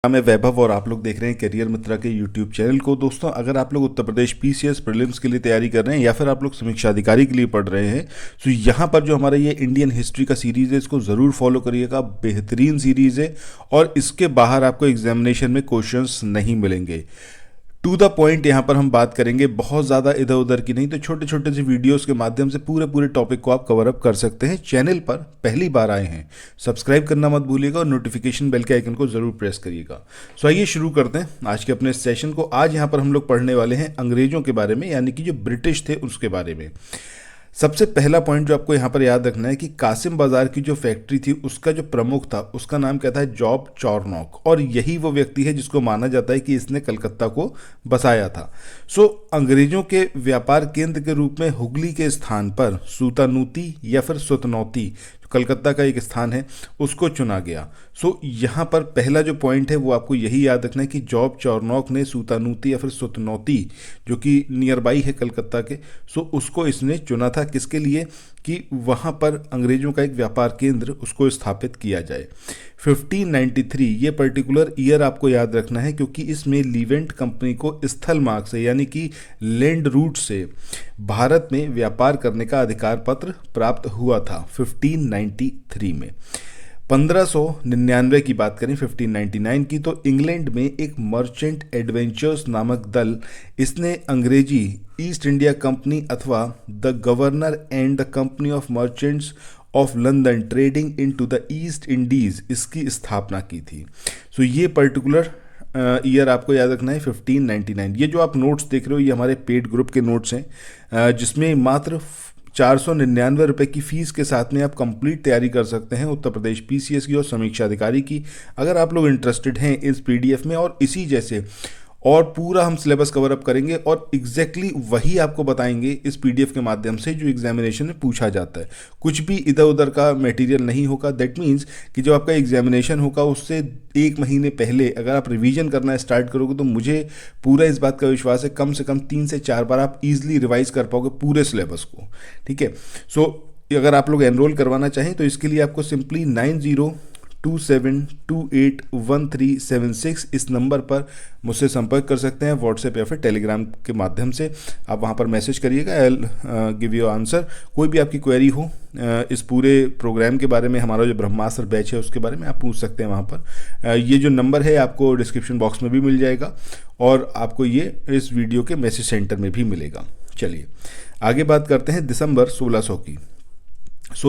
मैं वैभव और आप लोग देख रहे हैं करियर मित्रा के यूट्यूब चैनल को। दोस्तों, अगर आप लोग उत्तर प्रदेश पीसीएस प्रीलिम्स के लिए तैयारी कर रहे हैं या फिर आप लोग समीक्षा अधिकारी के लिए पढ़ रहे हैं, तो यहाँ पर जो हमारा ये इंडियन हिस्ट्री का सीरीज़ है इसको ज़रूर फॉलो करिएगा। बेहतरीन सीरीज़ है और इसके बाहर आपको एग्जामिनेशन में क्वेश्चंस नहीं मिलेंगे। टू द पॉइंट यहाँ पर हम बात करेंगे, बहुत ज़्यादा इधर उधर की नहीं, तो छोटे छोटे से वीडियोस के माध्यम से पूरे टॉपिक को आप कवर अप कर सकते हैं। चैनल पर पहली बार आए हैं, सब्सक्राइब करना मत भूलिएगा और नोटिफिकेशन बेल के आइकन को ज़रूर प्रेस करिएगा। सो आइए शुरू करते हैं आज के अपने सेशन को। आज यहाँ पर हम लोग पढ़ने वाले हैं अंग्रेजों के बारे में, यानी कि जो ब्रिटिश थे उसके बारे में। सबसे पहला पॉइंट जो आपको यहाँ पर याद रखना है कि कासिम बाजार की जो फैक्ट्री थी उसका जो प्रमुख था उसका नाम क्या था, जॉब चॉर्नोक, और यही वो व्यक्ति है जिसको माना जाता है कि इसने कलकत्ता को बसाया था। सो अंग्रेजों के व्यापार केंद्र के रूप में हुगली के स्थान पर सूतानूती या फिर सुतनौती, कलकत्ता का एक स्थान है, उसको चुना गया। सो यहाँ पर पहला जो पॉइंट है वो आपको यही याद रखना है कि जॉब चॉर्नोक ने सूतानूती या फिर सुतनौती, जो कि नियर बाई है कलकत्ता के, सो उसको इसने चुना था। किसके लिए? कि वहाँ पर अंग्रेजों का एक व्यापार केंद्र उसको स्थापित किया जाए। 1593 ये पर्टिकुलर ईयर आपको याद रखना है, क्योंकि इसमें लीवेंट कंपनी को स्थल मार्ग से यानी कि लैंड रूट से भारत में व्यापार करने का अधिकार पत्र प्राप्त हुआ था 1593 में। 1599 की बात करें, 1599 की, तो इंग्लैंड में एक मर्चेंट एडवेंचर्स नामक दल, इसने अंग्रेजी ईस्ट इंडिया कंपनी अथवा the governor and the company of merchants of London trading into the east Indies, इसकी स्थापना की थी। सो ये पर्टिकुलर ईयर आपको याद रखना है 1599। ये जो आप नोट्स देख रहे हो ये हमारे पेड ग्रुप के नोट्स हैं, जिसमें मात्र 499 रुपये की फ़ीस के साथ में आप कंप्लीट तैयारी कर सकते हैं उत्तर प्रदेश पीसीएस की और समीक्षा अधिकारी की। अगर आप लोग इंटरेस्टेड हैं इस पीडीएफ में और इसी जैसे और पूरा हम सिलेबस कवर अप करेंगे और एग्जैक्टली वही आपको बताएंगे इस पीडीएफ के माध्यम से जो एग्जामिनेशन में पूछा जाता है। कुछ भी इधर उधर का मटेरियल नहीं होगा। दैट मीन्स कि जो आपका एग्जामिनेशन होगा उससे एक महीने पहले अगर आप रिवीजन करना स्टार्ट करोगे तो मुझे पूरा इस बात का विश्वास है कम से कम 3 से 4 बार आप इजीली रिवाइज कर पाओगे पूरे सिलेबस को। ठीक है। सो अगर आप लोग एनरोल करवाना चाहें तो इसके लिए आपको सिंपली 9027281376 इस नंबर पर मुझसे संपर्क कर सकते हैं, व्हाट्सएप या फिर टेलीग्राम के माध्यम से। आप वहां पर मैसेज करिएगा, I will give you answer. कोई भी आपकी क्वेरी हो इस पूरे प्रोग्राम के बारे में, हमारा जो ब्रह्मास्त्र बैच है उसके बारे में, आप पूछ सकते हैं वहाँ पर। ये जो नंबर है आपको डिस्क्रिप्शन बॉक्स में भी मिल जाएगा और आपको ये इस वीडियो के मैसेज सेंटर में भी मिलेगा। चलिए आगे बात करते हैं दिसंबर 1600 की।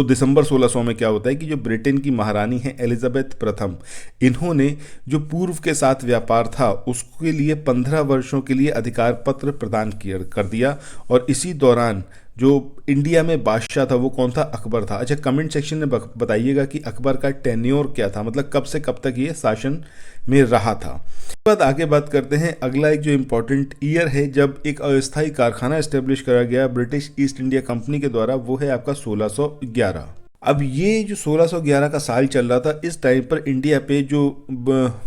दिसंबर 1600 में क्या होता है कि जो ब्रिटेन की महारानी है एलिजाबेथ प्रथम, इन्होंने जो पूर्व के साथ व्यापार था उसके लिए 15 वर्षों के लिए अधिकार पत्र प्रदान कर दिया। और इसी दौरान जो इंडिया में बादशाह था वो कौन था? अकबर था। अच्छा, कमेंट सेक्शन में बताइएगा कि अकबर का टेन्योर क्या था, मतलब कब से कब तक ये शासन में रहा था। उसके बाद आगे बात करते हैं, अगला एक जो इम्पोर्टेंट ईयर है जब एक अस्थायी कारखाना एस्टेब्लिश करा गया ब्रिटिश ईस्ट इंडिया कंपनी के द्वारा, वो है आपका 1611। अब ये जो 1611 का साल चल रहा था, इस टाइम पर इंडिया पे जो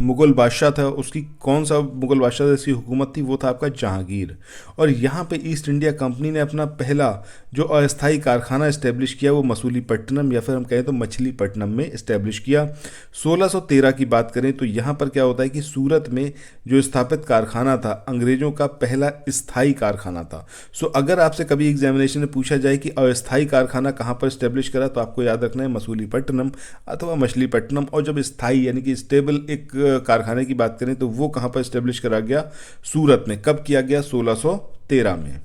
मुग़ल बादशाह था, उसकी कौन सा मुग़ल बादशाह इसकी हुकूमत थी, वो था आपका जहांगीर। और यहाँ पे ईस्ट इंडिया कंपनी ने अपना पहला जो अस्थायी कारखाना इस्टेब्लिश किया वो मसूलीपट्टनम या फिर हम कहें तो मछलीपट्टनम में इस्टेब्लिश किया। 1613 की बात करें तो यहाँ पर क्या होता है कि सूरत में जो स्थापित कारखाना था अंग्रेज़ों का पहला स्थायी कारखाना था। सो अगर आपसे कभी एग्जामिनेशन में पूछा जाए कि अस्थायी कारखाना कहाँ पर इस्टेब्लिश करा, तो आपको याद रखना है मसूलीपट्टनम अथवा मछलीपट्टनम। और जब स्थायी यानी कि स्टेबल एक कारखाने की बात करें तो वो कहाँ पर इस्टेब्लिश करा गया? सूरत में। कब किया गया? 1613 में।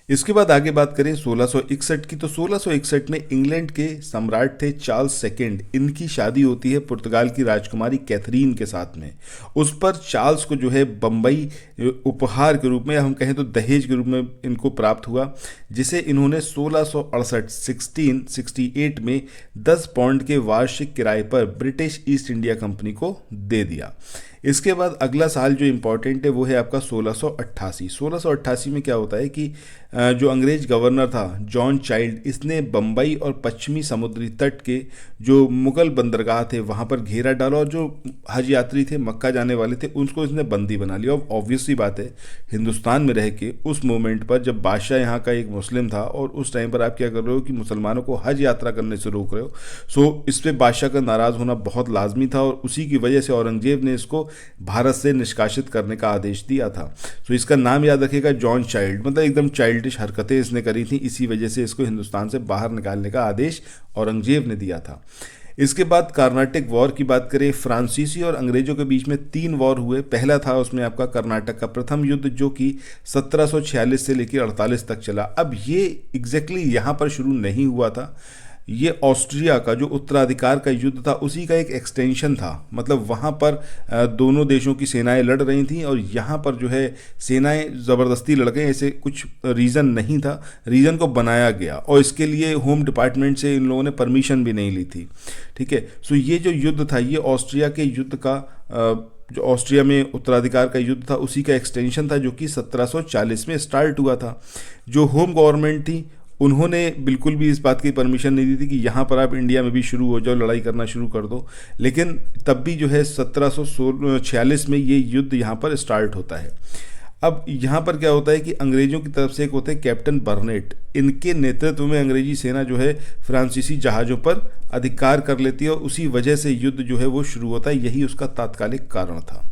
इसके बाद आगे बात करें 1661 की, तो 1661 में इंग्लैंड के सम्राट थे चार्ल्स सेकंड, इनकी शादी होती है पुर्तगाल की राजकुमारी कैथरीन के साथ में। उस पर चार्ल्स को जो है बम्बई उपहार के रूप में या हम कहें तो दहेज के रूप में इनको प्राप्त हुआ, जिसे इन्होंने 1668 में 10 पाउंड के वार्षिक किराए पर ब्रिटिश ईस्ट इंडिया कंपनी को दे दिया। इसके बाद अगला साल जो इम्पोर्टेंट है वो है आपका 1688। 1688 में क्या होता है कि जो अंग्रेज गवर्नर था जॉन चाइल्ड, इसने बम्बई और पश्चिमी समुद्री तट के जो मुगल बंदरगाह थे वहाँ पर घेरा डाला और जो हज यात्री थे मक्का जाने वाले थे उनको इसने बंदी बना लिया। और ऑब्वियसली बात है हिंदुस्तान में रह के उस मोमेंट पर जब बादशाह यहाँ का एक मुस्लिम था और उस टाइम पर आप क्या कर रहे हो कि मुसलमानों को हज यात्रा करने से रोक रहे हो, सो इस पर बादशाह का नाराज़ होना बहुत लाजमी था और उसी की वजह से औरंगजेब ने इसको भारत से निष्कासित करने का आदेश दिया था। तो इसका नाम याद रखिएगा, जॉन चाइल्ड, मतलब एकदम चाइल्डिश हरकतें इसने करी थी, इसी वजह से इसको हिंदुस्तान से बाहर निकालने का आदेश औरंगजेब ने दिया था। इसके बाद कर्नाटक वॉर की बात करें, फ्रांसीसी और अंग्रेजों के बीच में 3 वॉर हुए। पहला था उसमें आपका कर्नाटक का प्रथम युद्ध, जो कि 1746 से लेकर 48 तक चला। अब ये एग्जैक्टली यहाँ पर शुरू नहीं हुआ था, ये ऑस्ट्रिया का जो उत्तराधिकार का युद्ध था उसी का एक एक्सटेंशन था। मतलब वहाँ पर दोनों देशों की सेनाएं लड़ रही थीं और यहाँ पर जो है सेनाएं ज़बरदस्ती लड़ गई, ऐसे कुछ रीज़न नहीं था, रीज़न को बनाया गया और इसके लिए होम डिपार्टमेंट से इन लोगों ने परमिशन भी नहीं ली थी। ठीक है, सो ये जो युद्ध था ये ऑस्ट्रिया के युद्ध का जो ऑस्ट्रिया में उत्तराधिकार का युद्ध था उसी का एक्सटेंशन था, जो कि 1740 में स्टार्ट हुआ था। जो होम गवर्नमेंट थी उन्होंने बिल्कुल भी इस बात की परमिशन नहीं दी थी कि यहाँ पर आप इंडिया में भी शुरू हो जाओ, लड़ाई करना शुरू कर दो। लेकिन तब भी जो है 1746 में ये युद्ध यहाँ पर स्टार्ट होता है। अब यहाँ पर क्या होता है कि अंग्रेज़ों की तरफ से एक होते हैं कैप्टन बर्नेट, इनके नेतृत्व में अंग्रेजी सेना जो है फ्रांसीसी जहाज़ों पर अधिकार कर लेती है और उसी वजह से युद्ध जो है वो शुरू होता है। यही उसका तात्कालिक कारण था।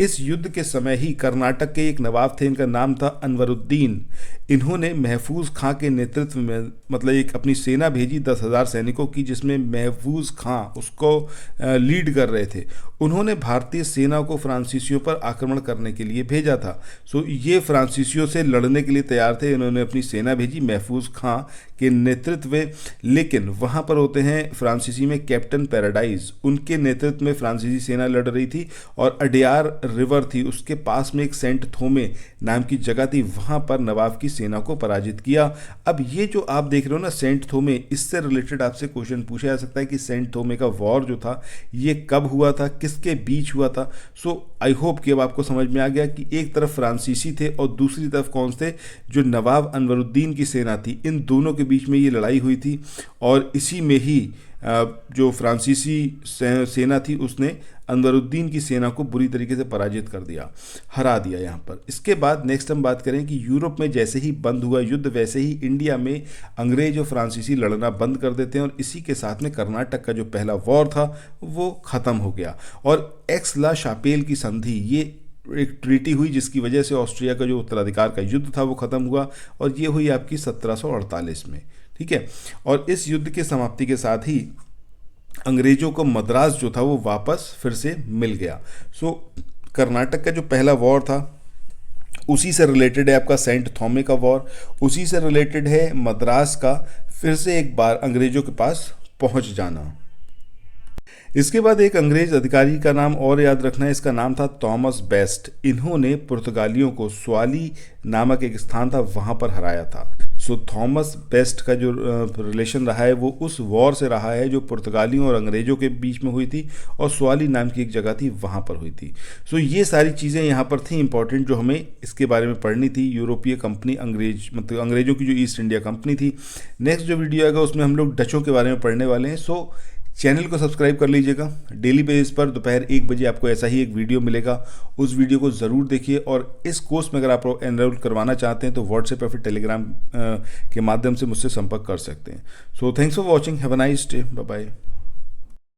इस युद्ध के समय ही कर्नाटक के एक नवाब थे, इनका नाम था अनवरुद्दीन। इन्होंने महफूज खां के नेतृत्व में मतलब एक अपनी सेना भेजी 10,000 सैनिकों की, जिसमें महफूज खां उसको लीड कर रहे थे। उन्होंने भारतीय सेना को फ्रांसीसियों पर आक्रमण करने के लिए भेजा था। सो ये फ्रांसीसियों से लड़ने के लिए तैयार थे। इन्होंने अपनी सेना भेजी महफूज खां के नेतृत्व में, लेकिन वहाँ पर होते हैं फ्रांसीसी में कैप्टन पैराडाइज, उनके नेतृत्व में फ्रांसीसी सेना लड़ रही थी और अडियार रिवर थी, उसके पास में एक सेंट थोमे नाम की जगह थी, वहाँ पर नवाब की सेना को पराजित किया। अब ये जो आप देख रहे हो ना सेंट थोमे, इससे रिलेटेड आपसे क्वेश्चन पूछा जा सकता है कि सेंट थोमे का वॉर जो था ये कब हुआ था, किसके बीच हुआ था। सो आई होप कि अब आपको समझ में आ गया कि एक तरफ फ्रांसीसी थे और दूसरी तरफ कौन थे, जो नवाब अनवरुद्दीन की सेना थी। इन दोनों के बीच में ये लड़ाई हुई थी और इसी में ही जो फ्रांसीसी सेना थी उसने अनवरुद्दीन की सेना को बुरी तरीके से पराजित कर दिया, हरा दिया यहाँ पर। इसके बाद नेक्स्ट हम बात करें कि यूरोप में जैसे ही बंद हुआ युद्ध, वैसे ही इंडिया में अंग्रेज और फ्रांसीसी लड़ना बंद कर देते हैं और इसी के साथ में कर्नाटक का जो पहला वॉर था वो ख़त्म हो गया। और एक्स ला शापेल की संधि, ये एक ट्रीटी हुई जिसकी वजह से ऑस्ट्रिया का जो उत्तराधिकार का युद्ध था वो ख़त्म हुआ और ये हुई आपकी 1748 में। ठीक है, और इस युद्ध की समाप्ति के साथ ही अंग्रेजों को मद्रास जो था वो वापस फिर से मिल गया। सो कर्नाटक का जो पहला वॉर था उसी से रिलेटेड है आपका सेंट थॉमे का वॉर, उसी से रिलेटेड है मद्रास का फिर से एक बार अंग्रेजों के पास पहुंच जाना। इसके बाद एक अंग्रेज अधिकारी का नाम और याद रखना है, इसका नाम था थॉमस बेस्ट। इन्होंने पुर्तगालियों को स्वाली नामक एक स्थान था वहाँ पर हराया था। सो थॉमस बेस्ट का जो रिलेशन रहा है वो उस वॉर से रहा है जो पुर्तगालियों और अंग्रेजों के बीच में हुई थी और स्वाली नाम की एक जगह थी वहाँ पर हुई थी। सो ये सारी चीज़ें यहाँ पर थी इंपॉर्टेंट जो हमें इसके बारे में पढ़नी थी। यूरोपीय कंपनी अंग्रेज मतलब अंग्रेजों की जो ईस्ट इंडिया कंपनी थी। नेक्स्ट जो वीडियो आएगा उसमें हम लोग डचों के बारे में पढ़ने वाले हैं। सो चैनल को सब्सक्राइब कर लीजिएगा। डेली बेसिस पर दोपहर 1 बजे आपको ऐसा ही एक वीडियो मिलेगा, उस वीडियो को ज़रूर देखिए। और इस कोर्स में अगर आप एनरोल करवाना चाहते हैं तो व्हाट्सएप या फिर टेलीग्राम के माध्यम से मुझसे संपर्क कर सकते हैं। So thanks for watching, have a nice day, bye bye.